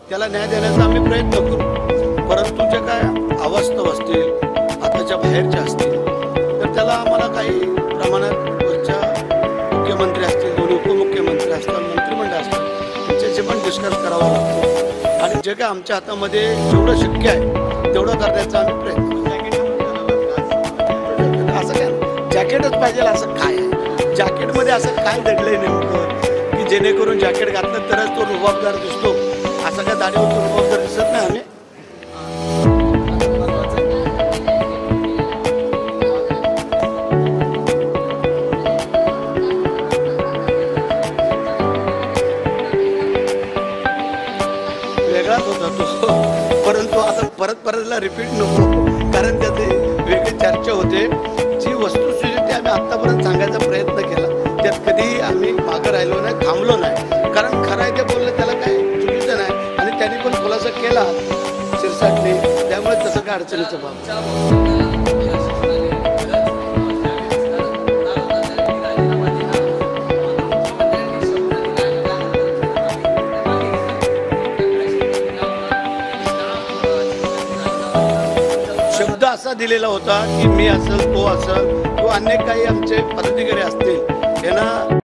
त्याला न्याय देण्याचा आम्ही प्रयत्न करू। परंतु जे काय अवास्तव असतील, हाताच्या बाहेरच्या असतील, तर त्याला आम्हाला काही प्रमाणात वरच्या मुख्यमंत्री असतील, दोन्ही उपमुख्यमंत्री असतील, मंत्रिमंडळ असतील, त्यांच्याशी पण डिस्कस करावा लागतो आणि जे काय आमच्या हातामध्ये जेवढं शक्य आहे तेवढं करण्याचा आम्ही प्रयत्न करू। असं काय जॅकेटच पाहिजे असं काय आहे? जॅकेटमध्ये असं काय दडलंय नेमकं की जेणेकरून जॅकेट घातलं तरच तो रुबाबदार दिसतो? असं काय दाढीवर तो रुबाबदार दिसत नाही आम्ही? वेगळाच होता तो, परंतु आता परतला रिपीट नको, कारण त्याचे वेगळी चर्चा होते। जी वस्तुस्थिती आम्ही आतापर्यंत सांगायचा प्रयत्न केला त्यात कधीही आम्ही मागं राहिलो नाही, थांबलो नाही, कारण खरं आहे ते बोललं त्याला काय चुकीचं नाही आणि त्यांनी पण खुलासा केला शिरसाटने, त्यामुळे तसं काय अडचणीचं बाब। शब्द असा दिलेला होता की मी असेल, तो असेल, तो अनेक काही आमचे पदाधिकारी असतील, त्यांना